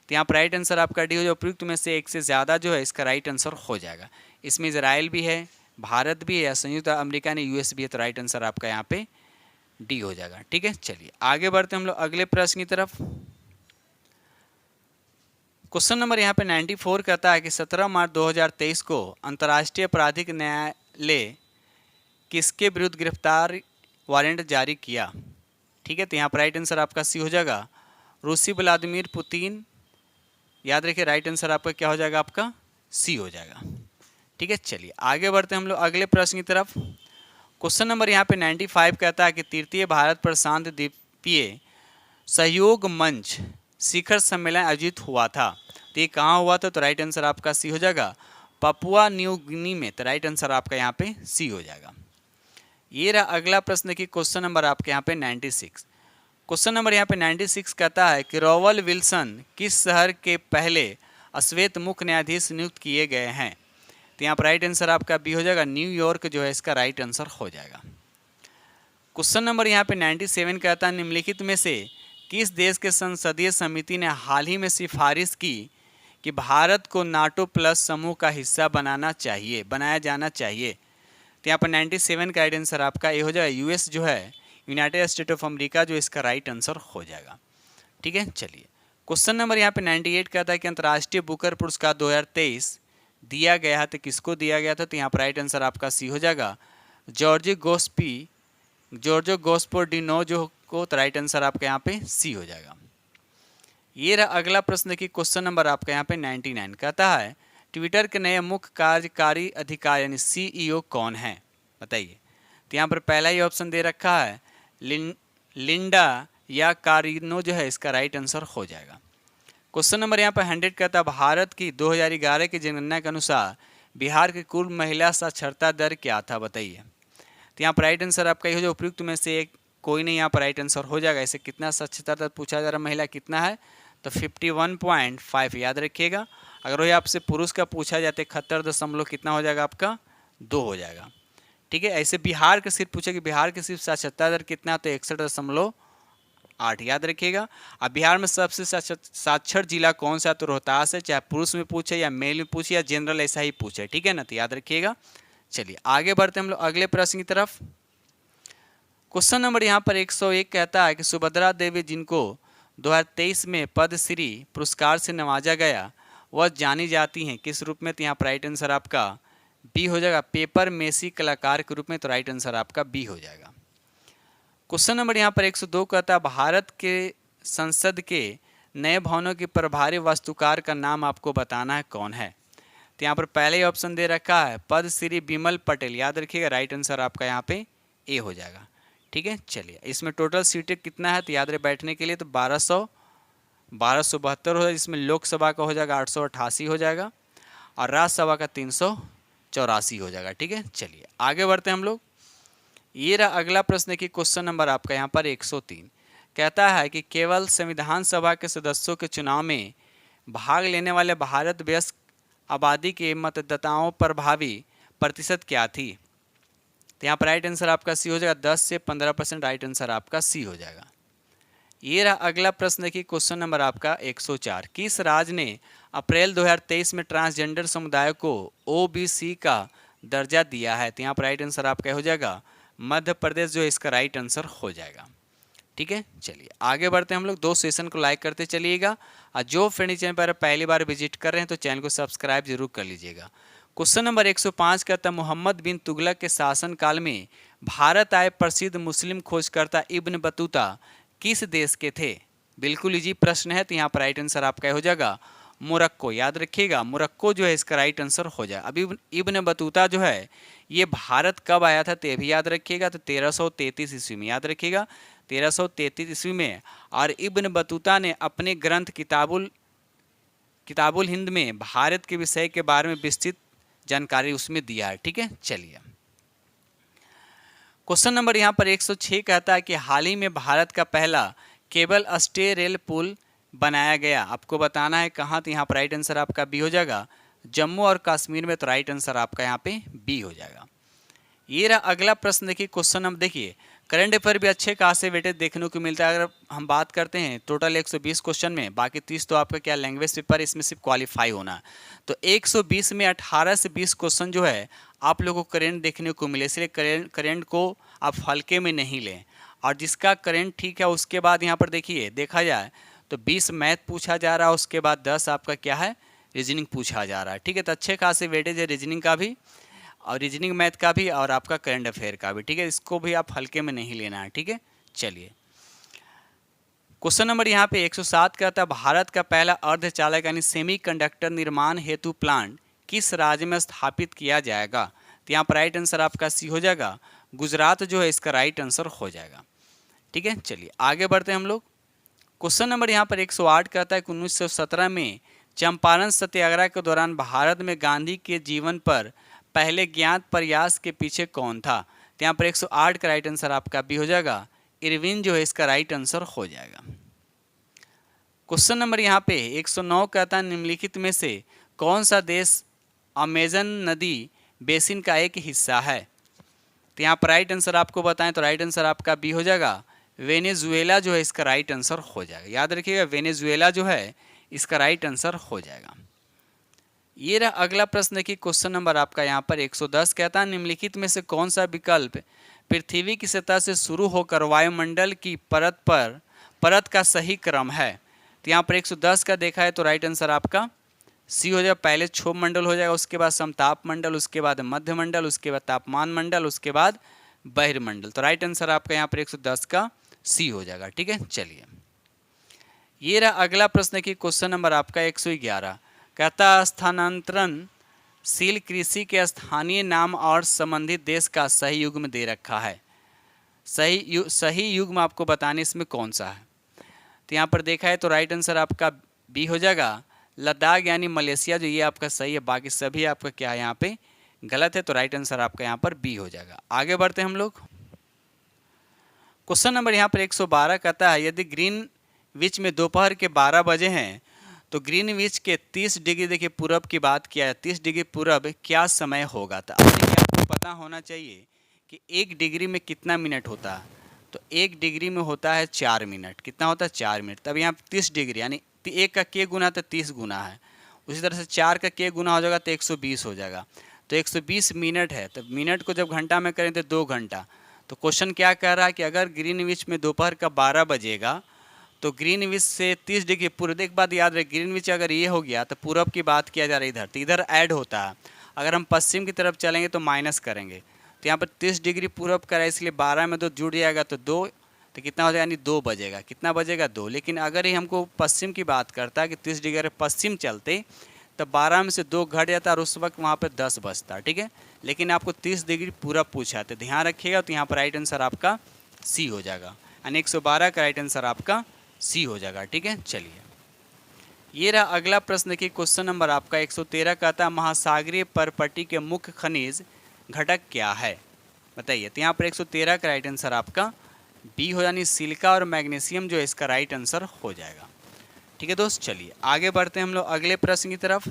S1: तो यहाँ पर राइट आंसर आपका डी हो जाएगा। उपयुक्त में से एक से ज़्यादा जो है इसका राइट आंसर हो जाएगा। इसमें इजराइल भी है, भारत भी है, संयुक्त अमेरिका ने यूएस भी है, तो राइट आंसर आपका यहाँ पे डी हो जाएगा। ठीक है, चलिए आगे बढ़ते हम लोग अगले प्रश्न की तरफ। क्वेश्चन नंबर यहाँ पे 94 कहता है कि 17 मार्च 2023 को अंतर्राष्ट्रीय आपराधिक न्यायालय किसके विरुद्ध गिरफ्तार वारंट जारी किया। ठीक है, तो यहाँ पर राइट आंसर आपका सी हो जाएगा रूसी व्लादिमीर पुतिन। याद रखिए राइट आंसर आपका क्या हो जाएगा, आपका सी हो जाएगा। ठीक है, चलिए आगे बढ़ते हैं हम लोग अगले प्रश्न की तरफ। क्वेश्चन नंबर यहाँ पे 95 कहता है कि तृतीय भारत प्रशांत द्वीपीय सहयोग मंच शिखर सम्मेलन आयोजित हुआ था। तो ये कहाँ हुआ था, तो राइट आंसर आपका सी हो जाएगा पपुआ न्यू गिनी में, तो राइट आंसर आपका यहाँ पे सी हो जाएगा। ये रहा अगला प्रश्न की क्वेश्चन नंबर आपके यहाँ पे 96 क्वेश्चन नंबर यहाँ पे 96 कहता है कि रोवल विल्सन किस शहर के पहले श्वेत मुख्य न्यायाधीश नियुक्त किए गए हैं? तो यहाँ पर राइट आंसर आपका बी हो जाएगा, न्यूयॉर्क जो है इसका राइट आंसर हो जाएगा। क्वेश्चन नंबर यहाँ पे 97 कहता है निम्नलिखित में से किस देश के संसदीय समिति ने हाल ही में सिफारिश की कि भारत को नाटो प्लस समूह का हिस्सा बनाया जाना चाहिए? तो यहाँ पर 97 का राइट आंसर आपका ये हो जाएगा, यूएस जो है, यूनाइटेड स्टेट ऑफ अमेरिका जो इसका राइट आंसर हो जाएगा। ठीक है, चलिए क्वेश्चन नंबर यहाँ पे 98 कहता है कि अंतर्राष्ट्रीय बुकर पुरस्कार 2023 दिया गया है, तो किसको दिया गया था? तो यहाँ पर राइट आंसर आपका सी हो जाएगा, जॉर्जो गोस्पोडिनोजो को। तो राइट आंसर आपका यहाँ पे सी हो जाएगा। ये रहा अगला प्रश्न। देखिए क्वेश्चन नंबर आपका यहाँ पे 99 कहता है ट्विटर के नए मुख्य कार्यकारी अधिकारी यानी सीईओ कौन है? बताइए। तो यहाँ पर पहला ही ऑप्शन दे रखा है लिंडा या कारिनो जो है इसका राइट आंसर हो जाएगा। क्वेश्चन नंबर यहाँ पर 100 कहता है भारत की 2011 की जनगणना के अनुसार बिहार की कुल महिला साक्षरता दर क्या था? बताइए। तो यहाँ पर राइट आंसर आपका ये हो जाए, उपयुक्त में से एक कोई नहीं यहाँ पर राइट आंसर हो जाएगा। इसे कितना साक्षरता दर पूछा जा रहा है, महिला कितना है? तो 51.5 याद रखिएगा। अगर वही आपसे पुरुष का पूछा जाता है 71 कितना हो जाएगा आपका? 2 हो जाएगा। ठीक है, ऐसे बिहार के सिर्फ पूछे कि बिहार की सिर्फ साक्षरता दर कितना, तो 61.8 याद रखिएगा। अब बिहार में सबसे साक्षर जिला कौन सा? तो रोहतास है, चाहे पुरुष में पूछे या मेल में पूछे या जनरल ऐसा ही पूछे। ठीक है ना, तो याद रखिएगा। चलिए आगे बढ़ते हम लोग अगले प्रश्न की तरफ। क्वेश्चन नंबर यहाँ पर 101 कहता है कि सुभद्रा देवी जिनको 2023 में पद्मश्री पुरस्कार से नवाजा गया वह जानी जाती हैं किस रूप में? तो यहाँ पर राइट आंसर आपका बी हो जाएगा, पेपर मेसी कलाकार के रूप में। तो राइट आंसर आपका बी हो जाएगा। क्वेश्चन नंबर यहाँ पर 102 कहता है भारत के संसद के नए भवनों के प्रभारी वास्तुकार का नाम आपको बताना है, कौन है? तो यहाँ पर पहले ही ऑप्शन दे रखा है पद्मश्री बिमल पटेल, याद रखिएगा। राइट आंसर आपका यहाँ पे ए हो जाएगा। ठीक है, चलिए इसमें टोटल सीटें कितना है? तो याद रहे बैठने के लिए तो 1272 हो जाएगा, जिसमें लोकसभा का हो जाएगा 888 हो जाएगा और राज्यसभा का 384 हो जाएगा। ठीक है, चलिए आगे बढ़ते हैं हम लोग। ये रहा अगला प्रश्न की क्वेश्चन नंबर आपका यहाँ पर 103 कहता है कि केवल संविधान सभा के सदस्यों के चुनाव में भाग लेने वाले भारत वयस्क आबादी के मतदाताओं पर भावी प्रतिशत क्या थी? तो यहाँ पर राइट आंसर आपका सी हो जाएगा, 10 से 15%। राइट आंसर आपका सी हो जाएगा। ये रहा अगला प्रश्न देखिए क्वेश्चन नंबर आपका 104 किस राज्य ने अप्रैल 2023 में ट्रांसजेंडर समुदाय को ओबीसी का दर्जा दिया है? तो यहाँ पर राइट आंसर आपका हो जाएगा मध्य प्रदेश जो है इसका राइट आंसर हो जाएगा। ठीक है, चलिए आगे बढ़ते हैं हम लोग। 2 सेशन को लाइक करते चलिएगा और जो फ्रेंड चैनल पर पहली बार विजिट कर रहे हैं तो चैनल को सब्सक्राइब जरूर कर लीजिएगा। क्वेश्चन नंबर 105 कहता है मोहम्मद बिन तुगलक के शासनकाल में भारत आए प्रसिद्ध मुस्लिम खोजकर्ता इब्न बतूता किस देश के थे? बिल्कुल इजी प्रश्न है। तो यहाँ पर राइट आंसर आपका हो जाएगा मोरक्को, याद रखिएगा। मोरक्को जो है इसका राइट आंसर हो जाए। अभी इब्न बतूता जो है ये भारत कब आया था तो भी याद रखिएगा, तो 1333 ईस्वी में, याद रखिएगा 1333 ईस्वी में। और इब्न बतूता ने अपने ग्रंथ किताबुल हिंद में भारत के विषय के बारे में विस्तृत जानकारी उसमें दिया है। ठीक है, चलिए क्वेश्चन नंबर यहाँ पर 106 कहता है कि हाल ही में भारत का पहला केबल स्टे रेल पुल बनाया गया, आपको बताना है कहाँ? तो यहाँ पर राइट आंसर आपका बी हो जाएगा, जम्मू और कश्मीर में। तो राइट आंसर आपका यहाँ पे बी हो जाएगा। ये रहा अगला प्रश्न देखिए क्वेश्चन नंबर देखिए करंट अफेयर भी अच्छे खासे वेटेज देखने को मिलता है। अगर हम बात करते हैं टोटल 120 क्वेश्चन में, बाकी 30 तो आपका क्या लैंग्वेज पेपर, इसमें सिर्फ क्वालिफाई होना। तो 120 में 18 से 20 क्वेश्चन जो है आप लोगों को करंट देखने को मिले, इसलिए करंट को आप हल्के में नहीं लें। और जिसका करंट ठीक है उसके बाद यहाँ पर देखिए देखा जाए तो 20 मैथ पूछा जा रहा है, उसके बाद 10 आपका क्या है रीजनिंग पूछा जा रहा है। ठीक है, तो अच्छे खासे वेटेज है रीजनिंग का भी और रीजनिंग मैथ का भी और आपका करंट अफेयर का भी। ठीक है, इसको भी आप हल्के में नहीं लेना है। ठीक है, चलिए क्वेश्चन नंबर यहाँ पे 107 कहता है भारत का पहला अर्धचालक यानी सेमीकंडक्टर निर्माण हेतु प्लांट किस राज्य में स्थापित किया जाएगा? तो यहाँ पर राइट आंसर आपका सी हो जाएगा, गुजरात जो है इसका राइट आंसर हो जाएगा। ठीक है, चलिए आगे बढ़ते हैं हम लोग। क्वेश्चन नंबर यहाँ पर 108 कहता है कि 1917 में चंपारण सत्याग्रह के दौरान भारत में गांधी के जीवन पर पहले ज्ञात प्रयास के पीछे कौन था? तो यहाँ पर 108 का राइट आंसर आपका भी हो जाएगा, इरविन जो है इसका राइट आंसर हो जाएगा। क्वेश्चन नंबर यहाँ पे 109 कहता है निम्नलिखित में से कौन सा देश अमेजन नदी बेसिन का एक हिस्सा है। तो यहाँ पर राइट आंसर आपको बताएं तो राइट आंसर आपका बी हो जाएगा, वेनेजुएला जो है इसका राइट आंसर हो जाएगा। याद रखिएगा वेनेजुएला जो है इसका राइट आंसर हो जाएगा। ये रहा अगला प्रश्न की क्वेश्चन नंबर आपका यहाँ पर 110 कहता है निम्नलिखित में से कौन सा विकल्प पृथ्वी की सतह से शुरू होकर वायुमंडल की परत का सही क्रम है। तो यहाँ पर 110 का देखा है तो राइट आंसर आपका सी हो जाएगा। पहले क्षोभ मंडल हो जाएगा, उसके बाद समताप मंडल, उसके बाद मध्य मंडल, उसके बाद तापमान मंडल, उसके बाद बहिर्मंडल। तो राइट आंसर आपका यहाँ पर 110 का सी हो जाएगा। ठीक है, चलिए ये रहा अगला प्रश्न की क्वेश्चन नंबर आपका 111 कहता स्थानांतरणशील कृषि के स्थानीय नाम और संबंधित देश का सही युग्म दे रखा है। सही युग्म आपको बताने इसमें कौन सा है। तो यहाँ पर देखा है तो राइट आंसर आपका बी हो जाएगा, लद्दाख यानी मलेशिया जो ये आपका सही है, बाकी सभी आपका क्या है यहाँ पे गलत है। तो राइट आंसर आपका यहाँ पर बी हो जाएगा। आगे बढ़ते हैं हम लोग। क्वेश्चन नंबर यहाँ पर 112 कहता है यदि ग्रीनविच में दोपहर के 12 बजे हैं तो ग्रीनविच के 30 डिग्री देखिए पूरब की बात किया है, 30 डिग्री पूरब क्या समय होगा। तो अब देखिए आपको पता होना चाहिए कि 1 डिग्री में कितना मिनट होता है। तो 1 डिग्री में होता है 4 मिनट। कितना होता है 4 मिनट। तब यहाँ 30 डिग्री यानी 1 का के गुना तो 30 गुना है, उसी तरह से 4 का के गुना हो जाएगा तो 120 हो जाएगा। तो 120 मिनट है, तो मिनट को जब घंटा में करें तो 2 घंटा। तो क्वेश्चन क्या कह रहा है कि अगर ग्रीनविच में दोपहर का 12 बजेगा तो ग्रीनविच से 30 डिग्री पूर्व। एक बात याद रहे, ग्रीनविच अगर ये हो गया तो पूरब की बात किया जा रहा है इधर, तो इधर ऐड होता है। अगर हम पश्चिम की तरफ चलेंगे तो माइनस करेंगे। तो यहाँ पर 30 डिग्री पूरब करा इसलिए 12 में 2 जुड़ जाएगा तो 2, तो कितना हो जाएगा यानी 2 बजेगा। कितना बजेगा 2। लेकिन अगर ही हमको पश्चिम की बात करता है कि 30 डिग्री अगर पश्चिम चलते तो 12 में से 2 घट जाता और उस वक्त वहाँ पर 10 बजता। ठीक है, लेकिन आपको 30 डिग्री पूरब पूछा तो ध्यान रखिएगा। तो यहाँ पर राइट आंसर आपका सी हो जाएगा, यानी 112 का राइट आंसर आपका सी हो जाएगा। ठीक है, चलिए ये रहा अगला प्रश्न की क्वेश्चन नंबर आपका 113 कहता है महासागरीय परपटी के मुख्य खनिज घटक क्या है, बताइए। तो यहाँ पर 113 का राइट आंसर आपका बी हो, यानी सिलिका और मैग्नीशियम जो है इसका राइट आंसर हो जाएगा। ठीक है दोस्त, चलिए आगे बढ़ते हैं हम लोग अगले प्रश्न की तरफ।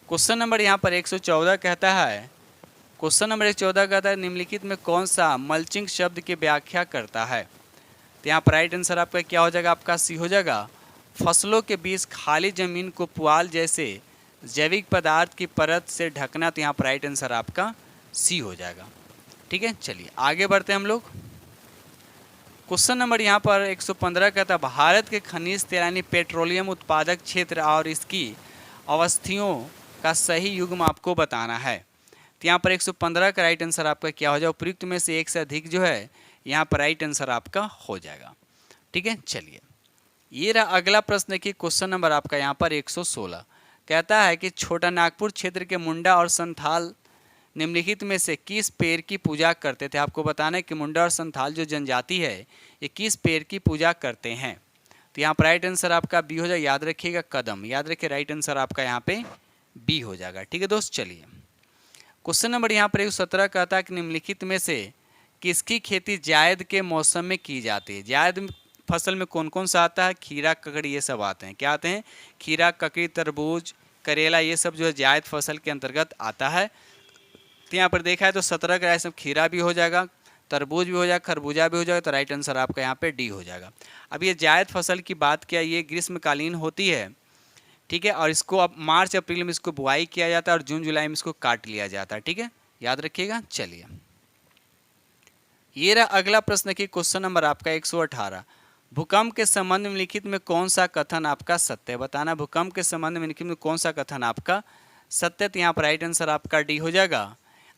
S1: क्वेश्चन नंबर यहाँ पर 114 कहता है, क्वेश्चन नंबर 114 कहता है निम्नलिखित में कौन सा मल्चिंग शब्द की व्याख्या करता है। तो यहाँ पर राइट आंसर आपका क्या हो जाएगा, आपका सी हो जाएगा। फसलों के बीच खाली जमीन को पुआल जैसे जैविक पदार्थ की परत से ढकना। तो यहाँ पर राइट आंसर आपका सी हो जाएगा। ठीक है, चलिए आगे बढ़ते हैं हम लोग। क्वेश्चन नंबर यहाँ पर 115 कहता है भारत के खनिज तेल यानी पेट्रोलियम उत्पादक क्षेत्र और इसकी अवस्थियों का सही युग्म आपको बताना है। तो यहाँ पर 115 का राइट आंसर आपका क्या हो जाएगा, उपयुक्त में से एक से अधिक जो है यहाँ पर राइट आंसर आपका हो जाएगा। ठीक है, चलिए ये रहा अगला प्रश्न की क्वेश्चन नंबर आपका यहाँ पर 116 कहता है कि छोटा नागपुर क्षेत्र के मुंडा और संथाल निम्नलिखित में से किस पेड़ की पूजा करते थे। आपको बताना है कि मुंडा और संथाल जो जनजाति है ये किस पेड़ की पूजा करते हैं। तो यहाँ पर राइट आंसर आपका बी हो जाएगा। याद रखिएगा कदम, याद रखिए राइट आंसर आपका यहाँ पे बी हो जाएगा। ठीक है दोस्त, चलिए क्वेश्चन नंबर यहाँ पर 117 कहता है कि निम्नलिखित में से किसकी खेती जायद के मौसम में की जाती है। जायद फसल में कौन कौन सा आता है, खीरा ककड़ी ये सब आते हैं। क्या आते हैं, खीरा ककड़ी तरबूज करेला ये सब जो है जायद फसल के अंतर्गत आता है। तो यहाँ पर देखा है तो 17 का सब खीरा भी हो जाएगा, तरबूज भी हो जाएगा, खरबूजा भी हो जाएगा। तो राइट आंसर आपका यहाँ पे डी हो जाएगा। अब ये जायद फसल की बात किया, ये ग्रीष्मकालीन होती है। ठीक है, और इसको अब मार्च अप्रैल में इसको बुआई किया जाता है और जून जुलाई में इसको काट लिया जाता है। ठीक है, याद रखिएगा। चलिए ये रहा अगला प्रश्न की क्वेश्चन नंबर आपका 118 भूकंप के संबंध में लिखित में कौन सा कथन आपका सत्य है, बताना। भूकंप के संबंध में लिखित में कौन सा कथन आपका सत्य। तो यहाँ पर राइट आंसर आपका डी हो जाएगा,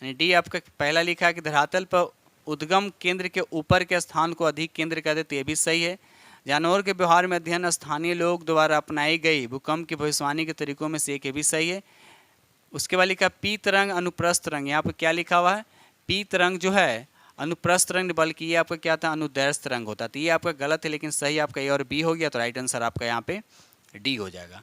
S1: यानी डी आपका पहला लिखा है कि धरातल पर उद्गम केंद्र के ऊपर के स्थान को अधिक केंद्र कहते, तो ये भी सही है। जानवर के व्यवहार में अध्ययन स्थानीय लोग द्वारा अपनाई गई भूकंप की भविष्यवाणी के तरीकों में से एक, ये भी सही है। उसके बाद लिखा पीत रंग अनुप्रस्थ रंग, यहाँ पर क्या लिखा हुआ है, पीत रंग जो है अनुप्रस्थ रंग, बल्कि ये आपका क्या था अनुदैर्घ्य रंग होता। तो ये आपका गलत है, लेकिन सही आपका ए और बी हो गया। तो राइट आंसर आपका यहाँ पे डी हो जाएगा।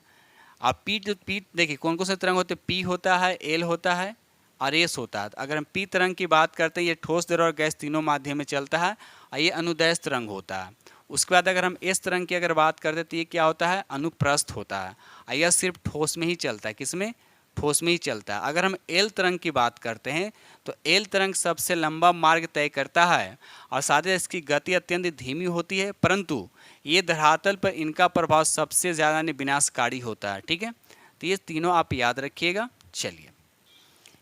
S1: आप पीत देखिए कौन कौन से तरंग होते हैं, पी होता है, एल होता है और एस होता है। अगर हम पी तरंग की बात करते हैं, ये ठोस, द्रव और गैस तीनों माध्यम में चलता है और ये अनुदैर्ध्य तरंग होता है। उसके बाद अगर हम एस तरंग की अगर बात करते हैं तो ये क्या होता है, अनुप्रस्थ होता है और यह सिर्फ ठोस में ही चलता है। किसमें, ठोस में ही चलता है। अगर हम एल तरंग की बात करते हैं तो एल तरंग सबसे लंबा मार्ग तय करता है और साथ ही इसकी गति अत्यंत धीमी होती है, परंतु ये धरातल पर इनका प्रभाव सबसे ज़्यादा विनाशकारी होता है। ठीक है, तो ये तीनों आप याद रखिएगा। चलिए,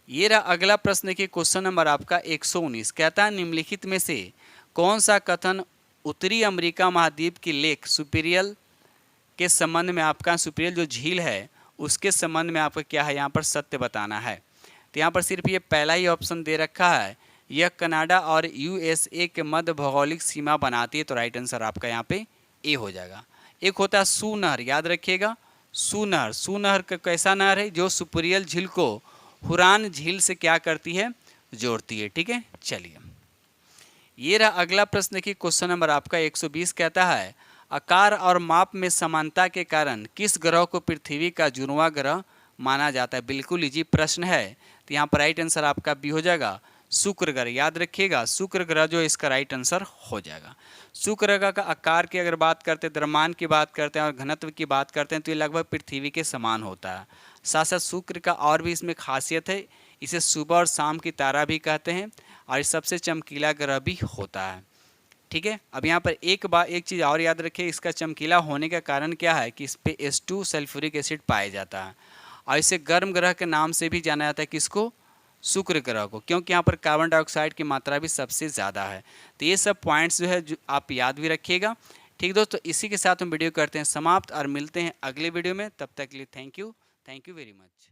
S1: ये रहा अगला प्रश्न। देखिए क्वेश्चन नंबर आपका 119 कहता है निम्नलिखित में से कौन सा कथन उत्तरी अमेरिका महाद्वीप की लेक सुपीरियल के संबंध में आपका, सुपीरियल जो झील है उसके संबंध में आपका क्या है यहाँ पर सत्य बताना है। तो यहाँ पर सिर्फ ये पहला ही ऑप्शन दे रखा है, यह कनाडा और यूएसए के मध्य भौगोलिक सीमा बनाती है, तो राइट आंसर आपका यहाँ पे ए हो जाएगा। एक होता है सू नहर, याद रखिएगा सू नहर। सू नहर का कैसा नहर है, जो सुपीरियल झील को हुरान झील से क्या करती है, जोड़ती है। ठीक है, चलिए ये रहा अगला प्रश्न। देखिए क्वेश्चन नंबर आपका 120 कहता है आकार और माप में समानता के कारण किस ग्रह को पृथ्वी का जुड़वां ग्रह माना जाता है। बिल्कुल इजी प्रश्न है, तो यहाँ पर राइट आंसर आपका बी हो जाएगा, शुक्र ग्रह। याद रखिएगा शुक्र ग्रह जो इसका राइट आंसर हो जाएगा। शुक्र ग्रह का आकार की अगर बात करते हैं, द्रव्यमान की बात करते हैं और घनत्व की बात करते हैं तो ये लगभग पृथ्वी के समान होता है। साथ साथ शुक्र का और भी इसमें खासियत है, इसे सुबह और शाम की तारा भी कहते हैं और ये सबसे चमकीला ग्रह भी होता है। ठीक है, अब यहाँ पर एक चीज़ और याद रखिए, इसका चमकीला होने का कारण क्या है कि इस पे H2 सल्फ्यूरिक एसिड पाया जाता है और इसे गर्म ग्रह के नाम से भी जाना जाता है। किसको, शुक्र ग्रह को, क्योंकि यहाँ पर कार्बन डाइऑक्साइड की मात्रा भी सबसे ज़्यादा है। तो ये सब पॉइंट्स जो है जो आप याद भी रखिएगा। ठीक दोस्तों, इसी के साथ हम वीडियो करते हैं समाप्त और मिलते हैं अगले वीडियो में। तब तक के लिए थैंक यू वेरी मच।